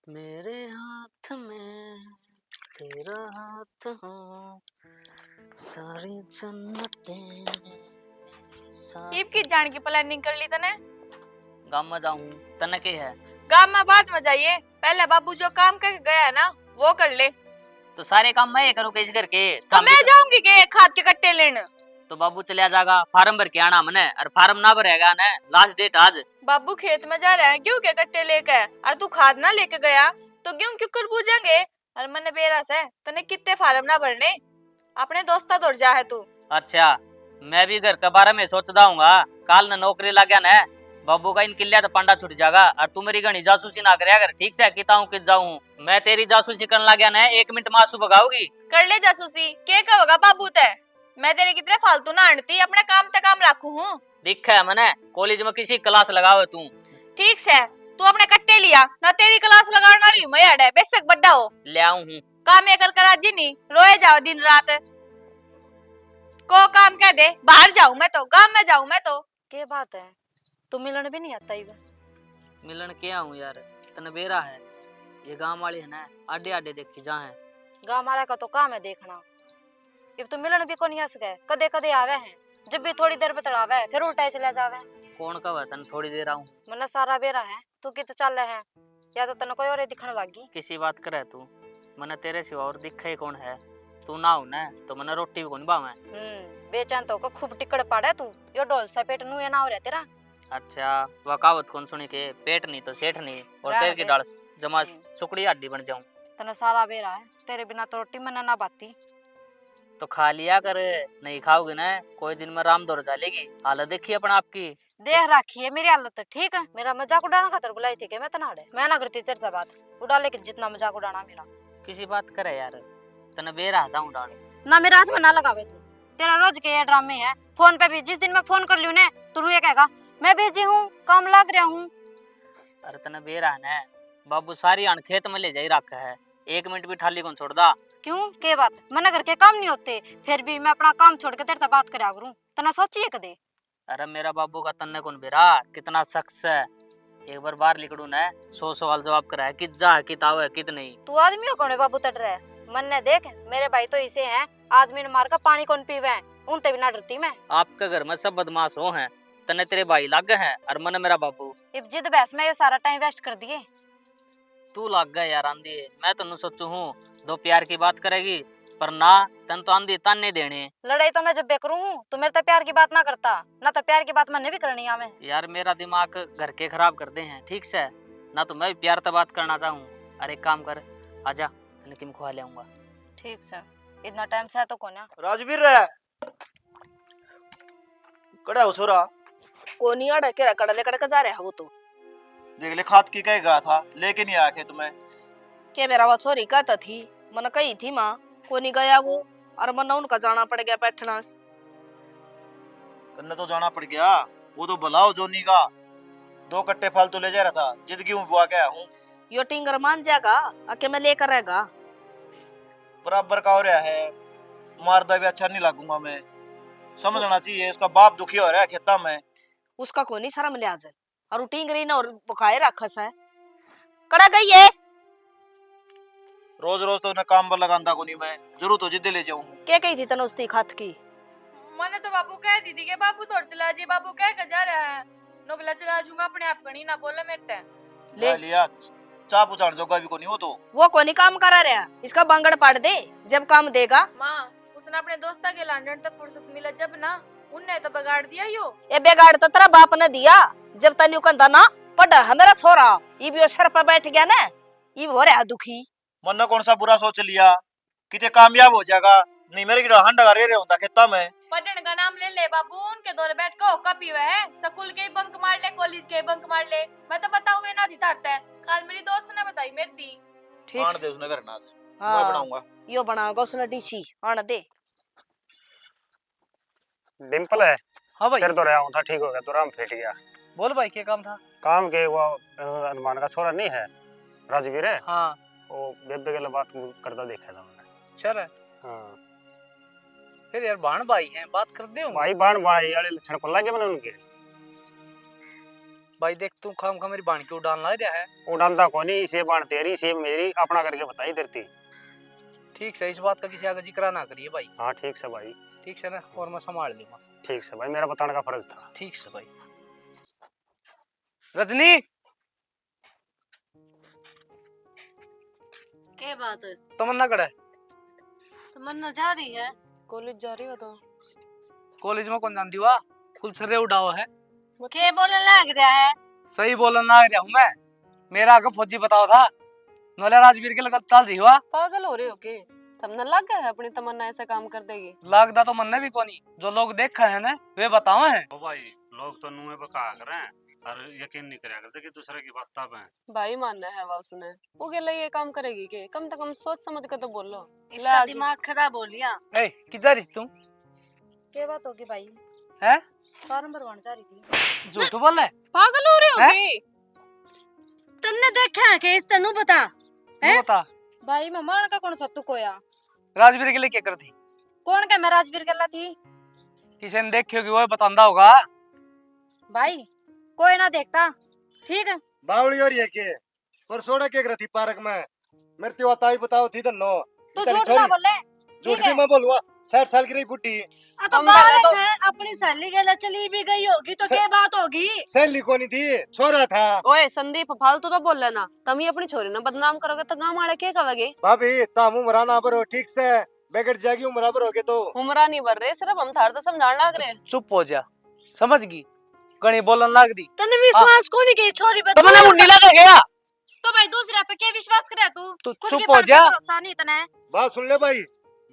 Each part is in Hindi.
मेरे हाथ में तेरा हाथ हो, सारी जन्नतें मेरे साथ। ईब की जान की प्लानिंग कर ली तने? गाँव में जाऊं तने के है? गांव में बाद में जाइए, पहले बाबू जो काम करके गया है ना वो कर ले। तो सारे काम मैं करूँ इस घर के तो काम मैं भी जाऊंगी के खाद के कट्टे लेने। तो बाबू चलिया जाएगा, फार्म भर के आना मने, और फार्म ना भरेगा ना लास्ट डेट आज। बाबू खेत में जा रहे हैं गेहूं के कट्टे लेकर, और तू खाद ना लेके गया तो गेहूं क्यों कर बूझेंगे। और मने बेरस है तने कितने फार्म ना भरने, अपने दोस्ता दौड़ जा है तू। अच्छा मैं भी घर के बारे में सोचता हूँगा, काल न नौकरी लग गया ना बाबू का इन किलिया तो पंडा छूट जाएगा, और तू मेरी घनी जासूसी ना करे अगर ठीक से किता हूँ कित जाऊँ मैं तेरी जासूसी करने लग गया ना 1 मिनट में आंसू बगाओगी। कर ले जासूसी के कहोगा बाबू ते, मैं तेरे कितने फालतू ना आंटी अपने काम तक काम रखू हूँ। दिखा है मैंने कॉलेज में किसी क्लास लगाओ तू। ठीक से तू अपने कट्टे लिया ना, तेरी क्लास लगाने वाली हूँ मैं यार, बेशक बड्डा हो ले आऊं हूँ काम ये कर करा जी नहीं रोए जाओ दिन रात को काम कह दे, बाहर जाऊं मैं तो गांव में जाऊं मैं तो। के बात है तू मिलन भी नहीं आता इवन। मिलन क्या हूँ यार, तने बेरा है ये गांव वाले है ना आडे आडे देख के जा है। गांव वाला का तो काम है देखना, अब तो मिलन भी को नहीं आ सके, कदे कदे आवे हैं, जब भी थोड़ी देर बतलावे है फिर उल्टा चला जावे। कौन का है तने थोड़ी देर आऊं? मने सारा बेरा है तू कित चल है, या तो तने कोई और दिखने लागी। किसी बात करे तू, मने तेरे सिवा और दिखे ही कौन है, तू ना हो ना तो मने रोटी भी कौन बावे। बेचैन तो को खूब टिकड़ पाड़े तू, यो डोल सा पेट नु ये ना हो रहा तेरा। अच्छा वकावत कौन सुनी के पेट नहीं तो सेठ नहीं, और तेरे की डाल जमा सुकड़ी हड्डी बन जाऊं। तने सारा बेरा है, तेरे बिना तो रोटी मने ना बाती। तो खा लिया कर, नहीं खाओगे ना कोई दिन में राम दौड़ चलेगी। हालत देखिए अपना आपकी। देख रखी है मेरी हालत तो ठीक है, मेरा मजाक उड़ाना खातर बुलाई थी के मैं तनाड़े, मैं ना करती तेरे से बात, उड़ा ले जितना मजाक उड़ाना मेरा। किसी बात करे यार, तने बेरा था डाल ना मेरे हाथ में ना लगावे तू, तेरा रोज के ये ड्रामे है। फोन पे भी जिस दिन मैं फोन कर लियो ने तू ये कहेगा मैं बिजी हूँ काम लग रहा हूँ। अरे तने बेरा है ना, बाबू सारी अन खेत में ले जाई रखा है, 1 मिनट भी ठाली कौन छोड़ दा। क्यों के बात मना करके काम नहीं होते, फिर भी मैं अपना काम छोड़ के तेरे से बात करा करूं, तना सोचिए कदे। अरे मेरा बाबू का तन्ने कौन बेरा कितना शख्स है, एक बार बाहर निकलू ना 100 सवाल जवाब करा है कित जा है कित आओ है कित नहीं। तू आदमी हो कौन है बाबू तट रहा है, मन ने देख मेरे भाई तो इसे हैं, आदमी ने मार का पानी कौन पीवे, उनते बिना डरती मैं। आपके घर में सब बदमाश हो हैं, तने तेरे भाई लग हैं और मन मेरा बाबू। इब जिद बहस में ये सारा टाइम वेस्ट कर दिए। तू लग गया यार आंधी, मैं तन्नू सोचू हूँ दो प्यार की बात करेगी, पर ना तन तो आंधी ताने देने। लड़ाई तो मैं जब भी करूँ तू मेरे तो प्यार की बात ना करता, ना तो प्यार की बात मैंने भी करनी है। यार मेरा दिमाग घर के खराब कर दे हैं ठीक से, ना तो मैं भी प्यार से बात करना चाहूँ। अरे एक काम कर आजा तने किम खुआ ले आऊंगा। ठीक से इतना टाइम से है तो कौन है? राजवीर रे कड़ा हो छोरा, कोनी अड़ के रकड़ ले कड़ जा रहा है वो तो। देख ले खाद की कह गया था लेके नहीं आया खे तुम्हें। के मेरा वो छोरी कहता थी मन कही थी माँ कोनी गया वो, और मन उनका जाना पड़ गया बैठना। तन्ने तो जाना पड़ गया, वो तो बुलाओ जोनी का 2 कट्टे फालतू ले जा रहा था, जिद क्यों बुआ के हूँ। यो टिंगर मान जाएगा आके मैं लेकर रहेगा बराबर का हो रहा है, मारदा भी अच्छा नहीं लागूंगा मैं, समझना चाहिए उसका बाप दुखी हो रहा है खेता में। उसका कोनी शर्म ले आज, और टिंगरी ने और बुखाए रखस है कड़ा गई है। रोज रोज तो उन्हें काम पर लगांदा को नहीं मैं, जरूर तो जिद ले जाऊँ। के कही थी तने उसकी खात की? मैंने तो बाबू कह दी थी कि बाबू तोड़ चला जी, बाबू कह के जा रहा है नोबला चला जूंगा अपने आप गणी ना बोले मेरे ले लिया चा पुचाड़ जोगा भी को नहीं, वो कोनी काम करा रहा, इसका बांगड़ पाड़ दे जब काम देगा। माँ उसने अपने दोस्ता के लांडन तक फुर्सत मिला जब ना, उनने तो बिगाड़ दिया यो। ये बेगाड़ तो तेरा बाप ने दिया, जब तनी कंधा ना पड़ा है मेरा छोरा, ये भी सर पर बैठ गया ना, ये हो रहा दुखी। मन ने कौन सा बुरा सोच लिया किते कामयाब हो जाएगा, नहीं मेरे की हंडा रे रे होता खेता में। पढ़ने का नाम ले ले बाबू, उनके दौरे बैठ को कपी हुआ है, स्कूल के बंक मार ले कॉलेज के बंक मार ले, मैं तो बताऊं मैं ना दितारता है, कल मेरी दोस्त ने बताई मेरी दी। ठीक आन दे उसने घर नाच मैं बनाऊंगा, यो बनाओगा उसने डीसी आन दे। डिम्पल है। हाँ भाई। तेरे तो रहा हूँ था ठीक हो गया, तो राम फेट गया। बोल भाई क्या काम था? काम के वो हनुमान का छोरा नहीं है राजवीर है, हाँ वो बेबे के बात करता देखा था मैंने। चल हाँ फिर यार बाण भाई हैं बात कर दे भाई बाण भाई वाले लक्षण को लगे मैंने उनके। भाई देख तू खाम खा मेरी बाण क्यों डालना रहा है। उड़ानता को नहीं, से बाण तेरी से मेरी अपना करके बताई देती। ठीक से इस बात का किसी आगे जिक्र ना करिए भाई। हाँ ठीक से भाई। ठीक से ना, और मैं संभाल लूंगा। ठीक से भाई, मेरा बताने का फर्ज था। ठीक से भाई। रजनी क्या बात है? तमन्ना कड़ा है? तमन्ना जा रही है कॉलेज, जा रही हो तो कॉलेज में कौन जानती हुआ कुल सर्रे उड़ावा है। क्या बोलने लग रहा है? सही बोलना ना रहा हूँ मैं। मेरा आगे फौजी बताओ था नौले राजवीर के लगत चल रही हुआ। पागल हो रहे हो के? तुमने लग गया है अपनी तमन्ना ऐसे काम कर देगी? लागदा तो मन भी कोनी, जो लोग देखा है ना वे बताओ है। ओ भाई लोग तो नुए बका कर रहे हैं और यकीन नहीं करया करते कि दूसरे की बात तब है। भाई मानना है वा उसने, वो के लिए ये काम करेगी के? कम से कम सोच समझ कर तो बोलो। इसका दिमाग खराब हो लिया। ए किधर रही तुम? क्या बात होगी भाई? है फॉर्म भरवाने जा रही थी। झूठ बोल रहे पागल हो रहे हो हैं? के? तन्ने देखा है कि इस तनु बता नहीं बता। भाई मैं मान का कौन सत्तू कोया? राजवीर के लिए क्या करती? कौन क्या मैं राजवीर गल्ला थी? किसी ने देखी होगी वो बतांदा होगा। भाई कोई ना देखता, ठीक है? बावली और ये के पर सोड़ा के रही पार्क में मेरे तो बताई बताओ थी नो तू इतनी झूठ छोरी ना बोले। झूठ ठीक है। भी मैं बोलूंगा 60 साल की रही बुढ़ी आ तो हम पहले बालक तो- है, अपनी सहेली के लिए चली भी गई होगी तो क्या बात होगी? सहेली को नहीं थी छोरा था। ओए संदीप फालतू तो बोल लेना, तुम ही अपनी छोरी ना बदनाम करोगे तो गांव वाले क्या कहेंगे? भाभी ताम उमरा ना बरो ठीक से बेगट जागी उमरा बरो के तो उमरा नहीं भर रहे, सिर्फ हम थार तो समझाने लग रहे। चुप हो जा, समझ गई गणी बोलन लाग दी। तन्ने विश्वास को नहीं की छोरी पे? तो मैंने मुंडी लगा गया। तो भाई दूसरे पे क्या विश्वास करे तू? तू खुद चुप के हो पर जा। भरोसा नहीं तने। बात सुन ले भाई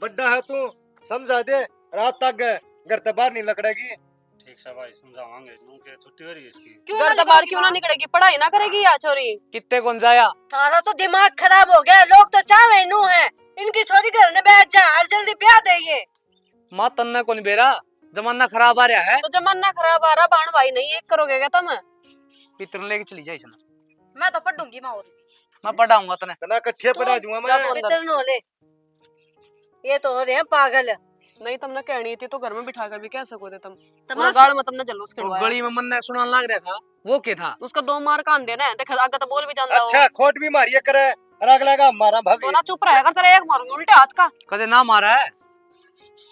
बड्डा है तू समझा दे रात तक घर से बाहर नहीं लकड़ेगी। ठीक से भाई समझावांगे, नू के छुट्टी हो रही है इसकी। क्यों घर ना तो बाहर निकलेगी क्यों ना माँ? निकलेगी? पढ़ाई ना करेगी या छोरी? कितने कौन जाया? थारा तो दिमाग खराब हो गया। लोग तो चाहे नू है इनकी छोरी घर में बैठ जा और जल्दी ब्याह दे ये। माँ तन्ना कौन बेरा, जमाना खराब आ रहा है। तो जमाना खराब आ रहा, बाण भाई नहीं एक करोगे क्या तुम? पितर लेके चली जाए इसने। मैं तो पढ़ूंगी माँ और। मैं पढ़ाऊंगा तने। तना कट्ठे पढ़ा दूंगा जा मैं। तो अंदर। इधर न हो ले, ये तो हो रहे हैं पागल। नहीं तुमने कहनी थी तो घर में बिठा कर भी कह सकोगे तुम। पूरा तमाशा गाड़ में तुमने जलूस और खिलवाया। गली में मन ने सुनाने लग रहा था वो क्या था। उसका 2 मार कान देना है, देख आगे तो बोल भी जानता हो। अच्छा खोट भी मारिए करे और अगला का मारा तो भाभी ना चुप रहा कर, तेरे एक मारूंगी उल्टे हाथ का। कदे ना मारा है।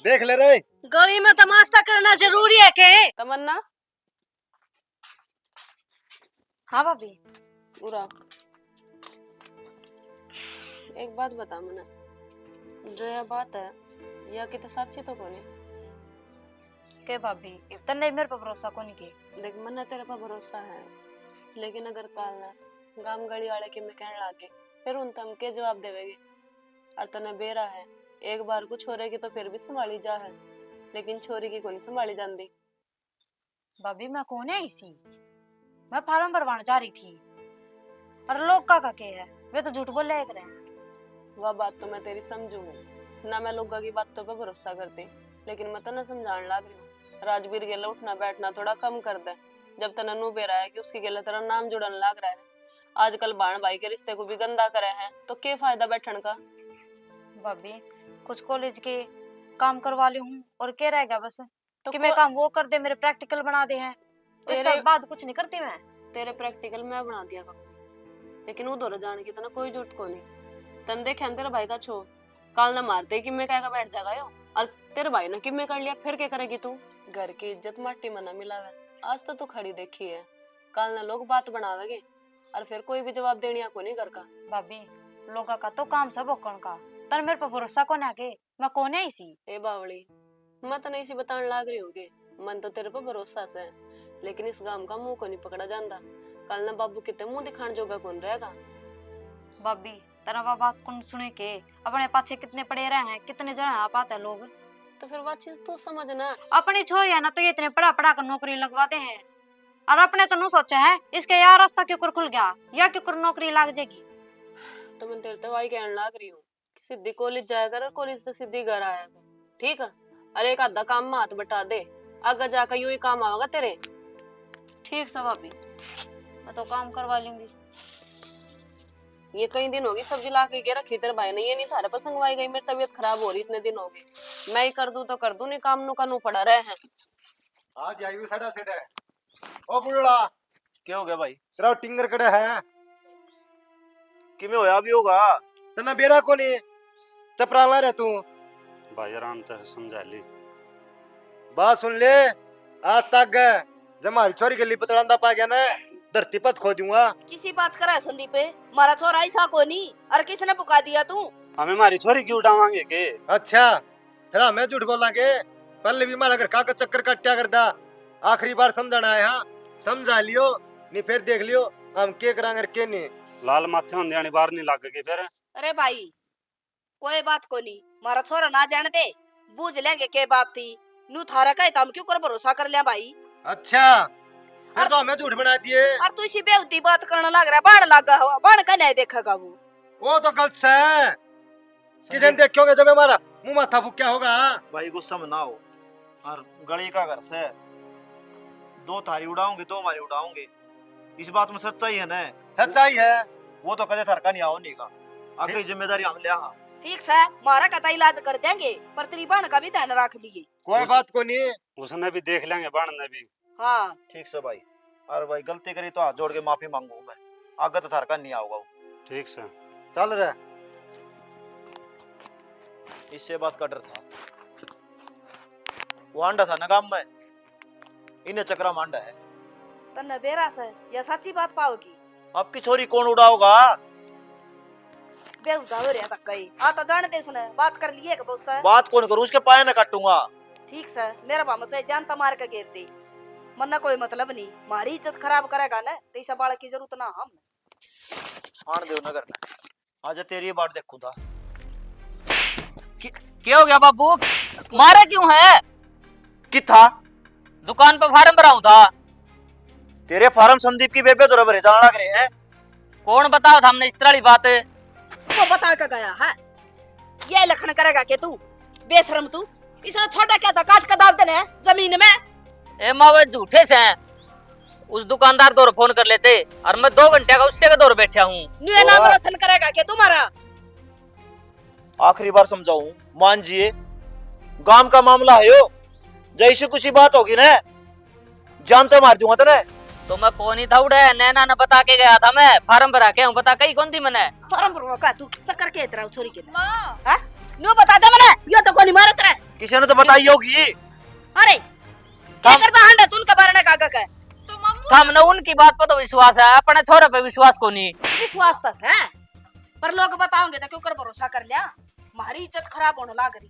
देख ले रे। गली में तमाशा करना जरूरी है के? तमन्ना हाँ भाभी। पूरा एक बात बता मैंने, जो यह बात है यह कितने सच्ची तो कोनी? के भाभी तने मेरे पर भरोसा को नहीं की। देख मन्ना तेरे पर भरोसा है, लेकिन अगर काल ना गाम गली वाले के मैं कहने लागे फिर उन तम के जवाब देवेगे? और तने बेरा है एक बार को छोरे की तो फिर भी संभाली जा है, लेकिन छोरी की कोनी संभाली जाती। भाभी मैं कौन है इसी? मैं फार्म भरवाने जा रही थी और लोग का के है वे तो झूठ बोल रहे हैं। वह बात तो मैं तेरी समझू हूँ ना, मैं लोगों की बातों पे भरोसा करती, लेकिन मैं तना समझाने लग रही हूँ। राजवीर गेला उठना बैठना थोड़ा कम कर दे। जब तना नू बेरा है कि उसकी गेला तेरा नाम जुड़न लग रहा है। आजकल बाण भाई के रिश्ते को भी गंदा करे हैं तो क्या फायदा बैठन का? भाभी कुछ कॉलेज के काम करवा ली हूँ और क्या रह गया बस तो कि मैं काम वो कर दे, मेरे प्रैक्टिकल बना दे हैं। उसके तेरे- बाद कुछ नहीं करती मैं। तेरे प्रैक्टिकल मैं बना दिया करूँ, लेकिन उधर जाने की तना कोई जरूरत को नहीं। तन देखे तेरे भाई का छो काल ना मारते कि मैं क्या बैठ जाएगा यो, और तेरे भाई ने कि मैं कर लिया फिर क्या करेगी तू? घर की इज्जत माटी में ना मिलावे। आज तो तू खड़ी देखी है, काल ना लोग बात बनावेगे और फिर कोई भी जवाब देनिया को नहीं घर का। भाभी लोगों का तो काम सब ओकण का, तर मेरे पर भरोसा को ना के मैं कौन है इसी? ए बावड़ी मैं तो नहीं सी बताने लाग रही होगी, मन तो तेरे पर भरोसा से है, लेकिन इस गांव का मुंह को नहीं पकड़ा जाता। कल ना बाबू कितने मुंह दिखाने जोगा कौन रहेगा? भाभी तेरा बाबा कौन सुने के अपने पाछे कितने पड़े रहे हैं, कितने जने आ पाते हैं लोग। तो फिर वह चीज तू समझना। अपनी छोरियां ना तो ये इतने पढ़ा पढ़ा कर नौकरी लगवाते हैं और अपने तो नहीं सोचा है इसके यार रास्ता क्यों कर खुल गया या क्यों कर नौकरी लग जाएगी। तो मैं तेरे तो वही कहने लाग रही हूँ कि सीधी कॉलेज जाया कर और कॉलेज से सीधी घर आया कर, ठीक है? अरे एक आधा काम में हाथ बटा दे, आगे जाकर यूं ही काम आएगा तेरे। ठीक है भाभी मैं तो काम करवा लूंगी। ये कई दिन होगी सब्जी ला के रखी तेरे भाई ने, ये नहीं सारे पर संगवाई गई। मेरी तबीयत खराब हो रही इतने दिन हो गए, मैं ही कर दूं तो कर दूं, नहीं काम नु का नु पड़ा रहे हैं। आज आई साढ़ा सेठ है ओ बुढ़ा क्या हो गया भाई? तेरा टिंगर कड़े है कि में होया भी होगा। तना बेरा को नहीं चपराला रे तू। भाई आराम से समझा ली। बात सुन ले, आज तक गए जब हमारी छोरी के लिए पतड़ांदा पा गया ना, धरती पत खो दूंगा। किसी बात करा संदीप मारा छोरा ऐसा को नहीं और किसने पुका दिया तू? हमें हमारी छोरी क्यों उठावांगे के? अच्छा फिर हमें झूठ बोलांगे? पहले भी हमारा घर कागज चक्कर कट्या करदा, आखिरी बार समझाना है। हाँ समझा लियो नहीं फिर देख लियो हम के करांगे के नहीं। लाल माथे होने आनी बार नहीं लग के फिर। अरे भाई कोई बात को नहीं, मारा छोरा ना जाने दे, बूझ लेंगे के बात थी। नू थारा का हम क्यों कर भरोसा कर लिया भाई? अच्छा फिर तो हमें झूठ बना दिए। और तू इसी बेवती बात करने लग रहा, बाण लगा हुआ, बाण का नहीं देखेगा वो तो गलत है, किसी ने देखोगे जब हमारा मुंह माथा फूक्या होगा। भाई गुस्सा में ना हो। और गली का घर से दो थारी उड़ाऊंगे, दो हमारी उड़ाऊंगे। इस बात में सच्चाई है ना? सच्चाई है। वो तो कदे थरका नहीं आओ नहीं का, आखिरी जिम्मेदारी हम ले। हाँ ठीक से मारा का इलाज कर देंगे, पर तेरी बाण का भी ध्यान रख लिए। कोई बात को नहीं, उसने भी देख लेंगे बाण ने भी। हाँ ठीक से भाई। और भाई गलती करी तो हाथ जोड़ के माफी मांगू मैं, आगे तो थरका नहीं आओगा। ठीक से चल रहे इससे बात का डर था। वो आंडा था ना गांव में, इन्हें चक्रा मांडा है। तन्ने बेरा से यह सच्ची बात पाओगी? आपकी छोरी कौन उड़ाओगा? बेहुदा हो रहा था कहीं आ तो जाने दे, सुने बात कर लिए है। बात कौन करूं, उसके पाए ना काटूंगा। ठीक से मेरा भाम चाहे जानता मार के घेर दे, मन्ना कोई मतलब नहीं, हमारी इज्जत खराब करेगा ना तो इस बालक की जरूरत ना हम आन दे ना करना। आज तेरी बात देखू था। क्या हो गया बाबू, मारा क्यों है? कि था दुकान पे फार्म भराऊं था। तेरे फार्म संदीप की बेबे तो भरे जान लग रहे हैं। कौन बताओ था हमने इस तरह की बात? वो बता के गया है, ये लखन करेगा के तू बेशरम तू? इसने छोटा क्या था, काट के दाब देने जमीन में। ए माँ वो झूठे से हैं। उस दुकानदार दौर फोन कर लेते और मैं 2 घंटे का उससे के दौर बैठा हूँ। न्यू नाम रोशन करेगा के तुम्हारा? आखिरी बार समझाऊं, मान जिए गांव का मामला है यो, जैसे कुछ बात होगी ना जानते मार दूंगा तेरे। तो मैं कौन ही था उड़े, नैना ने बता के गया था, मैं फार्म भरा के हूँ। बता कहीं कौन थी मैंने? फार्म भरवा का तू चक्कर के इतरा छोरी के माँ हां न्यू बता दे मैंने, यो तो कोनी मारत रे। किसी ने तो बताई होगी। अरे क्या करता हंडा तू उनका बारे में काका का? तो मम्मू हमने उनकी बात पर तो विश्वास है, अपने छोरे पे विश्वास को नहीं। विश्वास तो है, पर लोग बताओगे तो क्यों कर भरोसा कर लिया? हमारी इज्जत खराब होने लग रही।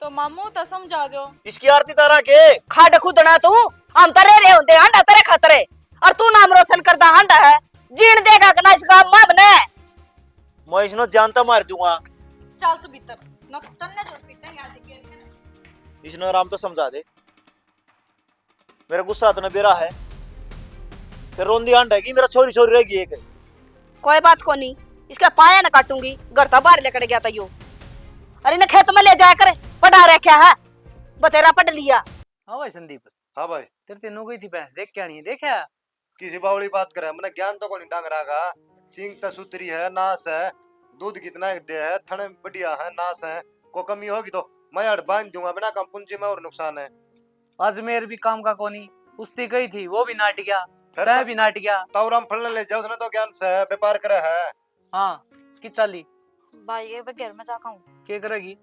तो मामू तो समझा दो। इसकी आरती तारा के खाड खुदना तू, हम तरे रे होते हंडा तेरे खतरे, और तू नाम रोशन करता हंडा है, जीण देगा कि ना इस गांव में बने। मैं इसनो जानता मार दूंगा। चल तू भीतर ना तन्ने जो पीटेंगे आज के। इसनो आराम तो समझा दे। मेरा गुस्सा तो न बेरा है, फिर रोंदी आंड है कि मेरा छोरी छोरी रहेगी एक। कोई बात को नहीं, इसका पाया न काटूंगी, घर तो बाहर लेकर गया था यो। अरे न खेत में ले जाया करे, पढ़ा रखा है, बतेरा पढ़ लिया। हाँ भाई संदीप, हाँ भाई तेरे तीनों गई थी भैंस, देख क्या नहीं देखा? किसी बावली बात करे, मैंने ज्ञान तो को नहीं डांग रहा। सिंग तो सुतरी है, नास है, दूध कितना दे है, थन बढ़िया है, नास है। को कमी होगी तो मैं अड़ बांध दूंगा, बिना कम पूंजी में और नुकसान है। अजमेर भी काम का कोनी, उस्ती गई थी वो भी नाट गया, फिर तय भी नाट गया। तौरम फलने ले जाओ, उसने तो ज्ञान से व्यापार करे है। हाँ कि चाली भाई ये घर में जाका हूँ, क्या करेगी?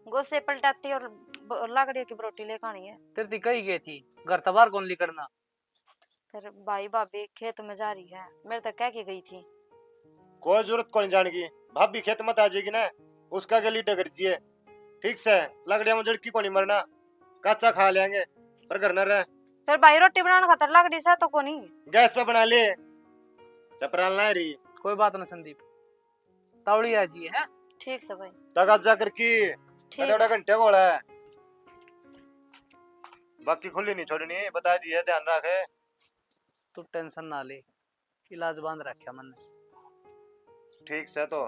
गोसे पलटाती और लाकड़ियों की रोटी लेकर आनी है। तेरे ती कही गई थी, घर तबार कौन ली करना? फिर भाई भाभी खेत में जा रही है, मेरे तक कह के गई थी। कोई जरूरत को नहीं जाने की, भाभी खेत मत आ जाएगी ना, उसका गली डगर दिए। ठीक से लकड़िया में जड़की को नहीं मरना, कच्चा खा लेंगे पर घर न रहे। फिर भाई रोटी बनाने खातर लाकड़ी से तो को नहीं। गैस पे बना ले, चपराल ना रही। कोई बात ना संदीप, तावड़ी आ जी है। ठीक से भाई, तगा जाकर की ठीक थोड़ा घंटे को है, बाकी खुली नहीं छोड़नी, बता दी है, ध्यान रखे। तू टेंशन ना ले, इलाज बांध रखा मैंने। ठीक से तो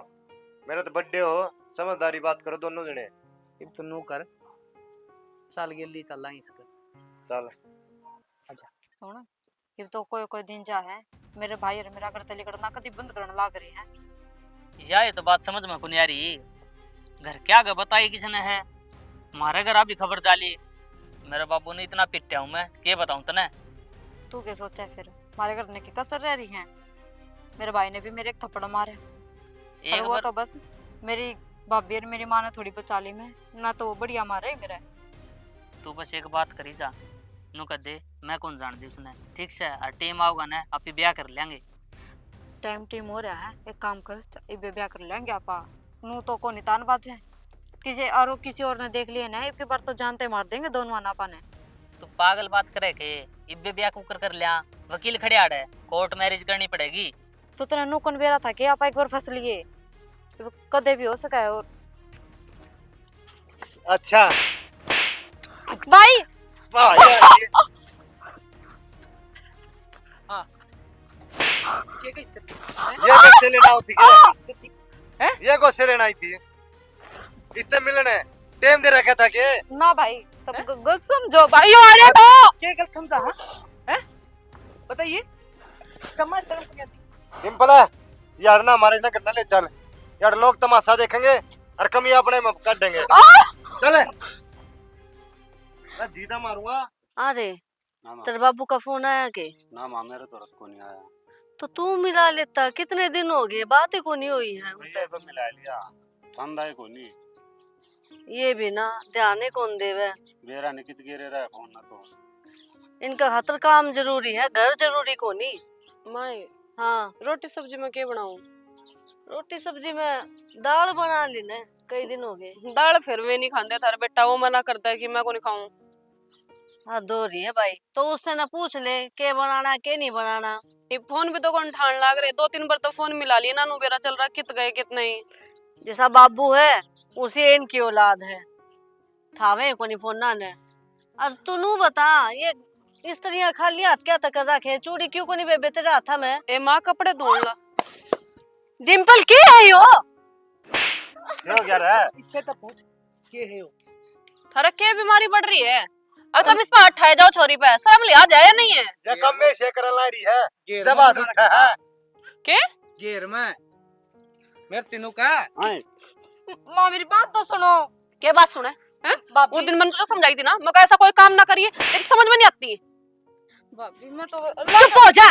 मेरा तो बर्थडे हो, समझदारी बात करो दोनों जने। अब तो नू कर, साल गिल्ली चल इसका। चल सुन, अब तो कोई कोई दिन जा है, मेरे भाई और मेरा घर तले करना कभी बंद करने लाग रहे हैं। या ये तो बात समझ में कुनी आ रही। घर क्या गए बताई किसने है, हमारे घर अभी खबर चाली। मेरे बाबू ने इतना पिट्या हूँ मैं, क्या बताऊँ तने। तू क्या सोचा है फिर? हमारे करने की कसर रह रही है। मेरे भाई ने भी मेरे एक थप्पड़ मारे, और एक वो बार तो बस मेरी भाभी और मेरी माँ ने थोड़ी बचा ली मैं, ना तो वो बढ़िया मारे मेरा। तू बस एक बात करी जा, नु कह दे मैं कौन जान दी उसने, ठीक से। और टीम आओगा ना आप ब्याह कर लेंगे। टाइम हो रहा है, एक काम कर, इबे ब्याह कर लेंगे आपा। नू तो को नितान बाजे किसी और ने देख लिया ना, एक बार तो जानते मार देंगे दोनों नापा ने। तू पागल बात करे के इब्बे ब्याह कुकर कर लिया, वकील खड़े आड़े, कोर्ट मैरिज करनी पड़ेगी। तो तेरा नू कौन बेरा था कि आप एक बार फंस लिए, कदे भी हो सका है। और अच्छा भाई वाह यार ये कैसे लेना होती है? ये कैसे लेना आई थी? इतने मिलने टाइम दे रखा था के? ना भाई तब गलत समझो भाई। अरे तो क्या गलत समझा? हैं? बताइए। समझ शर्म नहीं आती। सिंपल है यार, ना हमारे ना करना ले चल यार, लोग तमाशा देखेंगे और कमी अपने में कर देंगे। चले मैं जीता मारूंगा। अरे ना माँ, तेरे बाबू का फोन आया के? ना माँ, मेरे तो रस को नहीं आया। तो तू मिला लेता, कितने दिन हो गए बात ही को नहीं हुई है। भैया को मिला लिया, ठंडा है को नहीं। ये भी ना ध्यान ही कौन देवे। मेरा ने कित गिरे रहा फोन ना तो। इनका खातर काम जरूरी है, घर जरूरी को नहीं। माए हाँ रोटी सब्जी में क्या बनाऊं? रोटी सब्जी में दाल बना ली ने, कई दिन हो गए। दाल फिर वे नहीं खाते थारे बेटा, वो मना करता है कि मैं को नहीं खाऊं। हाँ दो रही है भाई, तो उससे ना पूछ ले के बनाना के नहीं बनाना। ये फोन भी तो कौन ठान लाग रहे, 2-3 बार तो फोन मिला लिया ना, नु बेरा चल रहा कित गए कित नहीं। जैसा बाबू है उसी इनकी औलाद है, ठावे को नहीं फोन ना ने। और तू नू बता, ये स्त्रियां खाली हाथ क्या तक रखे, चूड़ी क्यों को नहीं बेबे तेरे हाथ में? ए माँ कपड़े धोन ला। डिम्पल की है यो? क्यों क्या रहा है? इससे तो पूछ के है वो? थारा क्या बीमारी बढ़ रही है? अब तुम इस पर हटाए जाओ छोरी पे, शर्म लिया जाए या नहीं है? ये कम में से कर ला रही है गेर जब में आज बना उठा है। के गेर में मेरे तीनों का आए, माँ मेरी बात तो सुनो। क्या बात सुने हैं? भाभी वो दिन मैंने तुझे समझाई थी ना, मैं ऐसा कोई काम ना करिए, लेकिन समझ में नहीं आती। भाभी मैं तो चुप हो जा।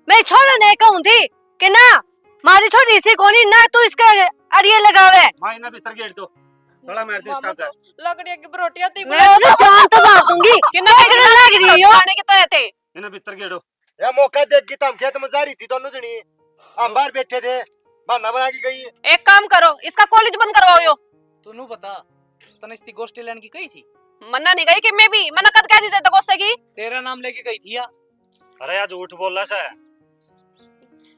मैं छोड़ नहीं कहूँ थी कि ना मारी छोड़ी इसी को नहीं ना, तू इसके अड़िए लगावे। माँ इन्हें भीतर गेट दो, थोड़ा मार दे इसका कर। लकड़िया की रोटियां थी। मैं तो जान तो मार दूंगी। किन्ना देखने लग रही हो। खाने के तो थे। इन्हें भीतर गेड़ो। ये मौका देख गई, हम खेत में जा रही थी दोनों जनी, हम बाहर बैठे थे, बहाना बना के गई। एक काम करो, इसका कॉलेज बंद करवाओ यो। तू नू बता, तने इसकी गोष्ठी लेने की कही थी? मन्ना नहीं गई कि मैं भी मन्ना कद कह दी तो गुस्से की। तेरा नाम लेके गई थी या? अरे यार झूठ बोल रहा है।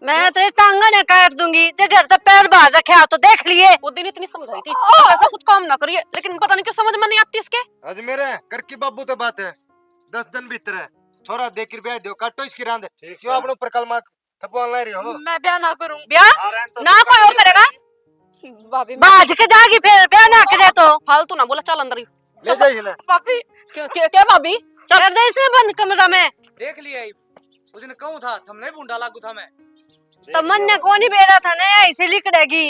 मैं तेरे टांगा ने काट दूंगी, जगह तो पैर बाहर रखे तो देख लिए। वो दिन इतनी समझाई थी ऐसा कुछ काम ना करिए, लेकिन पता नहीं क्यों समझ में नहीं आती इसके। आज मेरे कर की बाबू तो बात है 10 दिन भीतर है, छोरा देख के ब्याह दो, काटो इसकी रांद। क्यों अपने ऊपर कलमा थपवा ला रही हो? मैं ब्याह ना करूं। ब्याह ना कोई और करेगा। भाभी बाज के जागी फिर ब्याह ना करे तो। फालतू ना बोला, चल अंदर ही। ले जाइए ना। भाभी क्या भाभी? कर दे इसे बंद कमरा में। देख लिया उस दिन कहूँ था, हमने बूंदा लागू था मैं। तो मन ने कौन ही बेड़ा था ना, ऐसे लिखड़ेगी।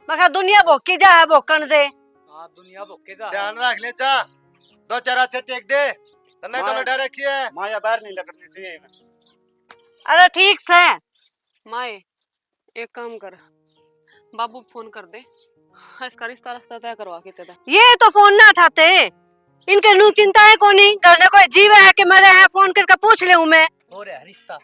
मैं कहा दुनिया भोकी जा है, भोकन दे। हाँ दुनिया भोके जा। ध्यान रख ले जा, 2-4 हाथ टेक दे, तन्ने तो डर रखी है। माँ या बाहर नहीं लगती थी। अरे ठीक से। माए एक काम कर, बाबू फोन कर दे, इसका रिश्ता रास्ता तय करवा के दे। ये तो फोन ना उठाते, इनके नू चिंता है कोनी, घर में कोई जीव है कि मरे है, फोन करके पूछ ले मैं। हो रहा है रिश्ता,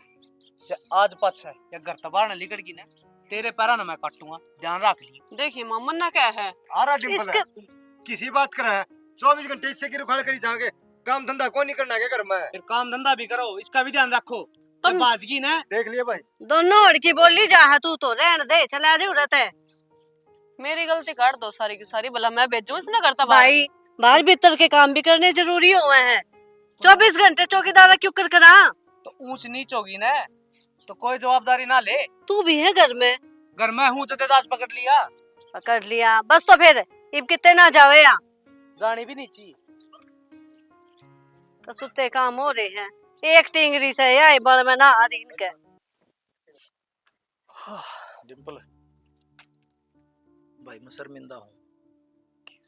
आज पछ है या घर तबाह न लिकड़ की ने, तेरे पैरा ना मैं काटूंगा, ध्यान रख ली। देखिए मां मन्ना क्या है, आ रहा डिंपल है, किसी बात कर है 24 घंटे इससे की रुखाड़ करी जाओगे, काम धंधा कोई नहीं करना है घर में। फिर काम धंधा भी करो, इसका भी ध्यान रखो। तुम बाजगी ना देख लिए भाई, दोनों लड़की बोली जा है, तू तो रहन दे, चला जरूरत है। मेरी गलती काट दो सारी की सारी, भला मैं भेजूं इसने करता भाई बाहर भीतर के काम भी करने जरूरी हुए हैं, 24 घंटे चौकीदार क्यों कर करा? तो ऊंच नीच होगी ना तो कोई जवाबदारी ना ले। तू भी है घर में? घर में हूँ तो तेदाज पकड़ लिया। पकड़ लिया बस, तो फिर इब कितने ना जावे या जानी भी नहीं चाहिए। तो सुते काम हो रहे हैं, एक टिंगरी से या बड़ में ना आ रही इनके। डिंपल भाई मैं शर्मिंदा हूँ।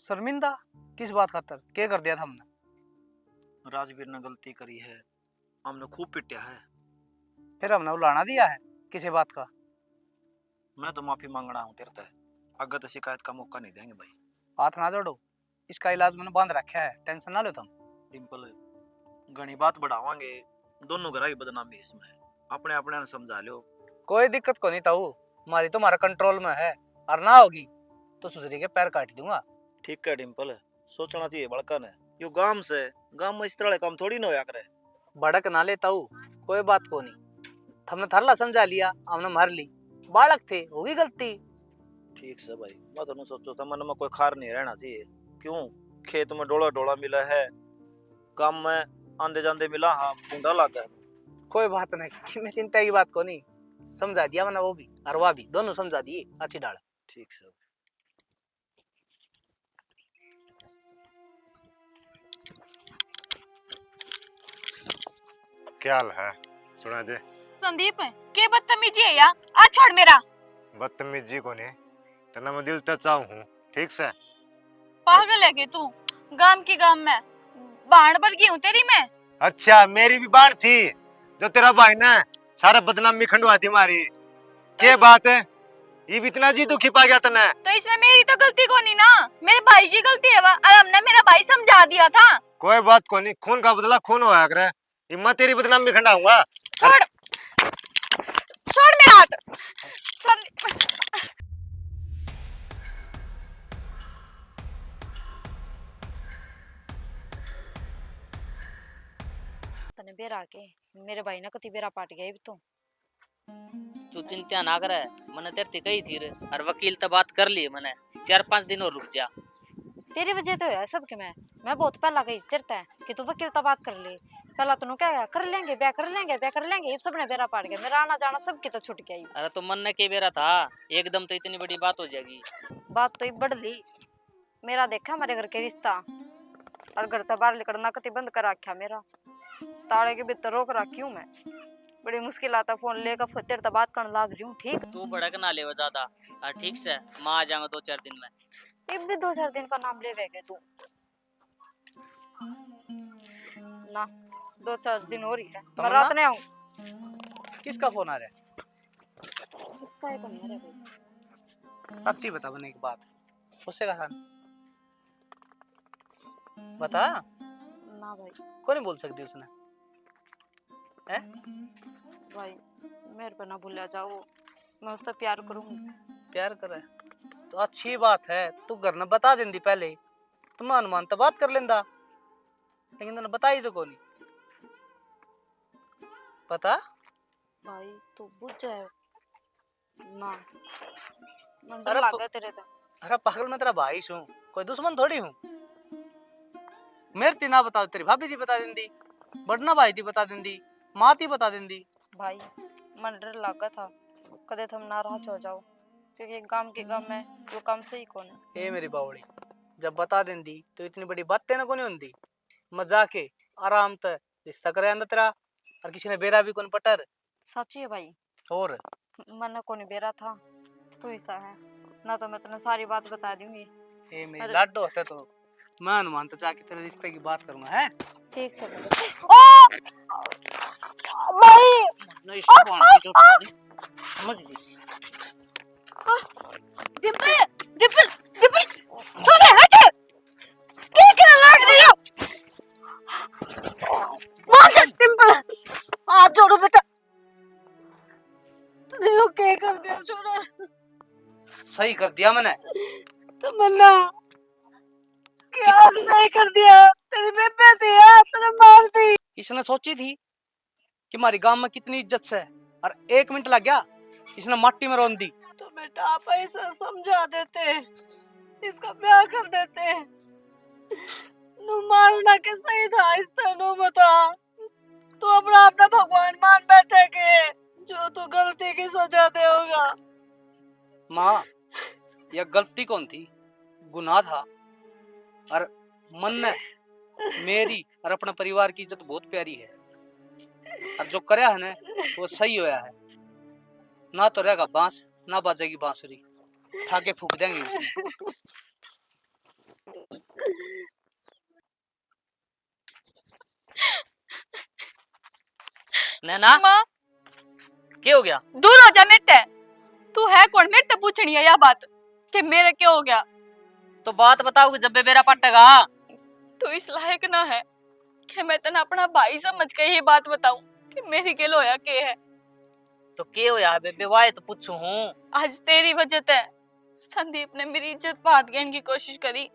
शर्मिंदा किस बात खातर, क्या कर दिया था हमने? राजवीर ने गलती करी है, हमने खूब पिटा है, फिर हमने उलाना दिया है किसी बात का? मैं तो माफी मांगना हूँ तेरे से। अगर तो शिकायत का मौका नहीं देंगे भाई। हाथ ना जोड़ो, इसका इलाज मैंने बांध रखा है, टेंशन ना लो तुम। डिम्पल, घनी बात बढ़ावांगे, दोनों घर की बदनामी इसमें। अपने अपने ने समझा लो। कोई दिक्कत को नहीं ताऊ, हमारी तुम्हारा कंट्रोल में है, और ना होगी तो सुसरी के पैर काट दूंगा। ठीक है डिम्पल, सोचना चाहिए बड़का ने। यो गांव में इस तरह काम थोड़ी ना होया करे। भड़क ना ले ताऊ, कोई बात को नहीं। हमने थरला समझा लिया, हमने मार ली, बालक थे, होगी गलती। ठीक से भाई, मैं तो सोचो था मन में कोई खार नहीं रहना चाहिए। क्यों? खेत में डोला डोला मिला है, गांव में आंदे जांदे मिला, हाँ बूंदा लगा है। कोई बात नहीं, मैं चिंता की बात को नहीं, समझा दिया मैंने, वो भी और वह भी, दोनों समझा दिए अच्छी डाल। ठीक से। क्या हाल है? सुना दे। संदीप के बदतमीजी है यार, आज छोड़ मेरा। बदतमीजी को नहीं, तना मैं दिल तक चाहूँ हूँ, ठीक से। पागल है के तू? गांव की गांव में बाण भर गई हूँ तेरी मैं। अच्छा, मेरी भी बात थी, जो तेरा भाई ना सारा बदनामी खंडवा दी हमारी। क्या बात है, ये भी इतना जी दुखी पा गया तने? तो इसमें मेरी तो गलती को नहीं ना, मेरे भाई की गलती है। और हमने मेरा भाई समझा दिया था। कोई बात को नहीं, खून का बदला खून होया करे। ये मैं तेरी बदनामी खंडाऊंगा। छोड़, छोड़ मेरा हाथ। तने बेरा के मेरे भाई ने कति बेरा पाट गया तो। तू चिंता ना करे, मैंने तेरे से कही थी रे, और वकील तो बात कर ली मैंने। 4-5 दिन और रुक जा। तेरी वजह तो है सब के मैं बहुत पहला गई तेरता है कि तू वकील तो बात कर ले। पहला तू क्या कर लेंगे, ब्याह कर लेंगे, ब्याह कर लेंगे, ये सब ने बेरा पाट गया। मेरा आना जाना सबकी तो छूट गया। अरे तो मन ने के बेरा था, एकदम तो इतनी बड़ी बात हो जाएगी। बात तो बढ़ ली। मेरा देखा हमारे घर के रिश्ता, और घर से बाहर निकलना कति बंद कर रखा मेरा। ताले के भीतर रोक रखी हूँ मैं। बड़ी मुश्किल आता फोन लेकर फिर तेरे बात करने लाग रही हूँ। ठीक, तू भड़क ना ले ज्यादा। और ठीक से माँ आ जाऊंगा 2-4 दिन में। एक भी 2-4 दिन का नाम ले गए तू ना। 2-4 दिन हो रही है, मैं रात नहीं आऊँ। किसका फोन आ रहा है? इसका है नहीं है भाई। सच्ची बता मैंने एक बात, उससे कहा बता। ना भाई, को नहीं बोल सकती उसने? है भाई मेरे पे ना भूला जाओ, मैं उससे प्यार करूंगी। प्यार करे तो अच्छी बात है, तू घर ने बता देंदी पहले, तुम अनुमान तो बात कर लेंदा, लेकिन तूने बताई तो कोनी। पता भाई तू बुझ जाए ना, मन अरे डर लगा तेरे तो। अरे पागल, मैं तेरा भाई हूँ, कोई दुश्मन थोड़ी हूँ। मेरे ती ना बता, तेरी भाभी थी बता देंदी, बड़ना भाई थी बता देंदी, माँ थी बता देंदी। भाई मन डर लगा था कदे तुम नाराज हो जाओ, क्योंकि गांव के गांव में जो काम सही कौन है। ए मेरी बावड़ी, जब बता देंदी तो इतनी बड़ी बात तेने को नहीं होंदी। मजा के आराम से रिश्ता करे अंदर तेरा, और किसी ने बेरा भी कौन पटर। सच्ची है भाई, और मन को नहीं बेरा था, तू ही सा है ना, तो मैं तुम्हें सारी बात बता दूंगी। ए मेरी लाडो होते तो मैं अनुमान तो जाके तेरे रिश्ते की बात करूंगा। है ठीक से भाई। समझ गई। डिम्पल, डिम्पल, डिम्पल, छोड़े हट। क्या करने लग रही हो? मार डिम्पल, हाथ जोड़ो बेटा। तूने यो क्या कर दिया छोरा? सही कर दिया मैंने। तमन्ना, क्या सही कर दिया? तेरी बेबे थी यार, तूने मार दी। इसने सोची थी कि हमारी गांव में कितनी इज्जत से है, और 1 मिनट लग गया इसने माटी में रोन दी। तो बेटा आप ऐसा समझा देते, इसका ब्याह कर देते। नु मारना के सही था, इस नु बता। तू अपना अपना भगवान मान बैठे के, जो तू गलती की सजा देगा। माँ, यह गलती कौन थी? गुनाह था, और मन ने मेरी और अपने परिवार की इज्जत बहुत प्यारी है, और जो करया है ना वो सही होया है। ना तो रहेगा बांस, ना बाजेगी बांसुरी, ठाके फूक देंगे उसमें। नैना, माँ, क्या हो गया? दूर हो जा मेरे ते। तू है कौन मेरे ते पूछनी है या बात कि मेरे क्या हो गया? तो बात बताओगे जब मेरा पटेगा। तू इस लायक ना है कि मैं तेना अपना भाई समझ के ये बात बताऊं कि मेरी के होया के है। तो क्या हो यार बेबे, वाय तो पूछू हूँ। आज तेरी वजह से संदीप ने मेरी इज्जत बात गेन की कोशिश करी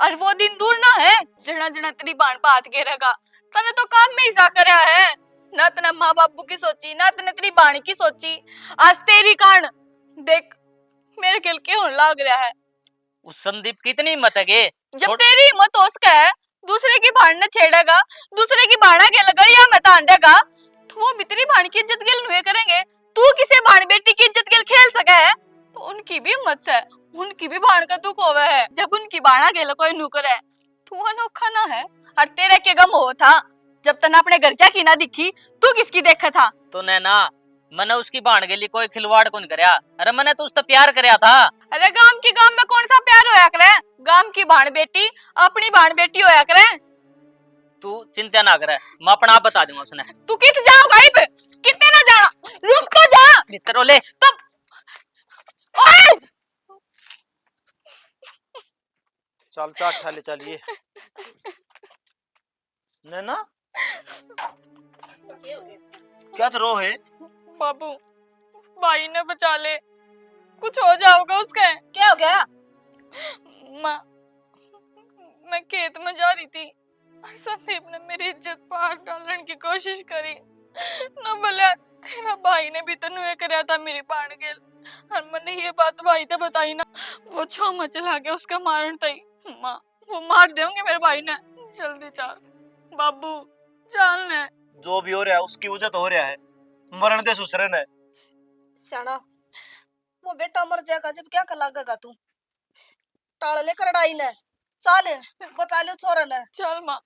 और वो दिन दूर ना है जना जना तेरी बाण बात गिरेगा। तने तो काम में हिस्सा करया है, ना तने माँ बापू की सोची ना तने तेरी बाण की सोची। आज तेरी कान देख मेरे खेल के होने लग रहा है। उस संदीप की इतनी हिम्मत है के जब तेरी हिम्मत हो उसका है दूसरे की बाण न छेड़ेगा, दूसरे की बाणा के लगड़िया में तांडेगा, तो वो भी तेरी बाण की इज्जत गेल नुए करेंगे। तू किसे बाण बेटी की इज्जत गेल खेल सके है तो उनकी भी हिम्मत है, उनकी भी बाण का दुख होवे है। जब उनकी बाणा गेल कोई नु करे तू अनोखा ना है। और तेरे के गम हो था जब तना अपने घर जा की ना दिखी, तू किसकी देखा था? तो नैना मैंने उसकी बाण के लिए कोई खिलवाड़ कौन करया। अरे मैंने तो उससे प्यार करया था। अरे गांव की गांव में कौन सा प्यार होया करे? गांव की बाण बेटी अपनी बाण बेटी होया करे। तू चिंता ना करे, मैं अपना आप बता दूंगा उसने। तू कित जाओ गायब, कितने ना जाना, रुक तो जा। मित्रों ले तुम ओए चल चाट खा ले चलिए। नैना क्या तो रो है? बाबू भाई ने बचा ले, कुछ हो जाओगा उसके। क्या हो गया? माँ मैं खेत में जा रही थी और संदीप ने मेरी इज्जत बाहर डालने की कोशिश करी न बोला तेरा भाई ने भी तो नुए करया था मेरी बाण गेल। और मैंने ये बात भाई ने बताई ना, वो छो मचला के उसका मारन तई। माँ वो मार देंगे मेरे भाई ने। जल्दी चल बाबू चल ने। जो भी हो रहा है उसकी वजह तो हो रहा है, मरण दे ससुर ने। श्याना वो बेटा मर जाएगा जब क्या कर लागेगा तू? टाल ले करड़ाई ने, चाल बचा ले छोरा ने। चल माँ।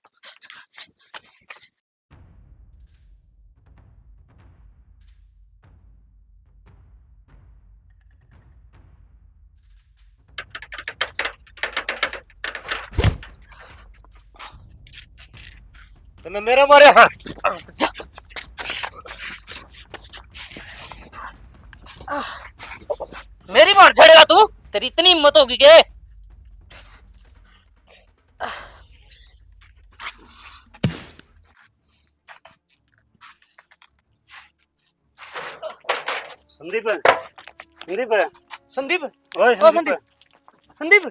तूने मेरा मारे हाँ। मेरी बाण छड़ेगा तू? तेरी इतनी हिम्मत होगी के? संदीप संदीप संदीप ओए ओ संदीप संदीप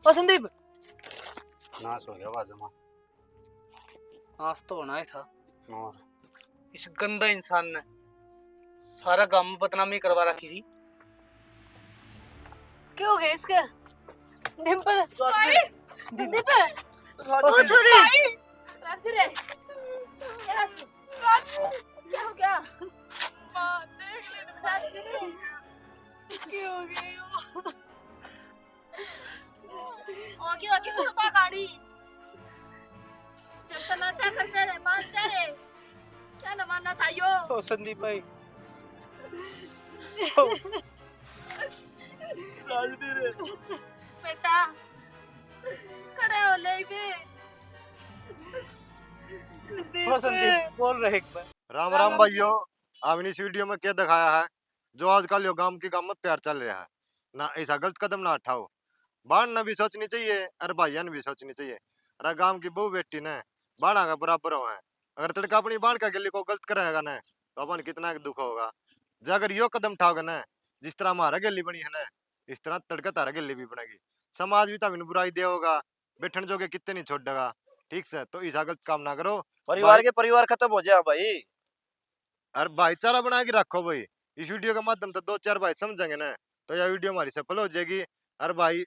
ओ संदीप। नाश हो गया बाजमा। आज तो होना ही था। और इस गंदा इंसान ने सारा गांव में बदनामी करवा रखी थी। क्या हो गया इसके? डिम्पल संदीप ओ छोरी राजवीर है क्या हो गया? माँ देख ले राजवीर क्या हो गया? आगे आगे कुर्बा गाड़ी जब तक नाटक करते रहे मान जा रे, क्या न मानना था यो? ओ संदीप भाई राजवीर बेटा खड़े हो ले बे। ओ संदीप बोल रहे एक बार। राम राम भाइयों, आपने इस वीडियो में क्या दिखाया है? जो आजकल यो गांव के गांव में प्यार चल रहा है ना, ऐसा गलत कदम ना उठाओ। बाण ने भी सोचनी चाहिए और भाइया ने भी सोचनी चाहिए। अरे गांव की बहू बेटी ने बाणा का बराबर हो है। अगर तड़का अपनी बाण का गिल्ली को गलत करेगा ना तो अपन कितना दुख होगा। जो अगर यो कदम उठाओगे ना, जिस तरह हमारा गिल्ली बनी है ना, इस तरह तड़का तारा गिल्ली भी बनेगी। समाज भी तभी बुराई देगा, बैठन जोगे कितने नहीं छोड़ देगा। ठीक से तो ऐसा गलत काम ना करो। परिवार के परिवार खत्म हो जाए भाई। और भाईचारा बना के रखो भाई। इस वीडियो के माध्यम से 2-4 भाई समझेंगे ना तो यह वीडियो हमारी सफल हो जाएगी। और भाई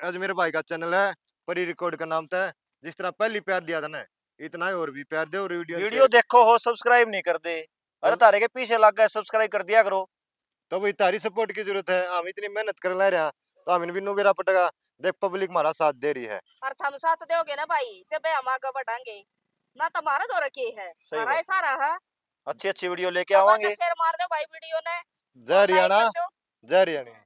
आज मेरे भाई का चैनल है परी रिकॉर्ड का नाम था। जिस तरह पहली प्यार दिया था ना, इतना ही और भी प्यार दे। और वीडियो देखो हो सब्सक्राइब नहीं कर दे। अरे तारे के पीछे लग गए, सब्सक्राइब कर दिया करो। तो भाई तारी सपोर्ट की जरूरत है। हम इतनी मेहनत कर ले रहे हैं तो हमें भी नो पटेगा। देख पब्लिक हमारा साथ दे रही है। और थम साथ दोगे ना भाई जब हम आगे बढ़ाएंगे ना, तुम्हारा तो रखी है सही हमारा बात। सारा है। अच्छी अच्छी वीडियो लेके आवांगे। शेयर मार दो भाई वीडियो ने। जय हरियाणा, लाइक कर दो। जय हरियाणा।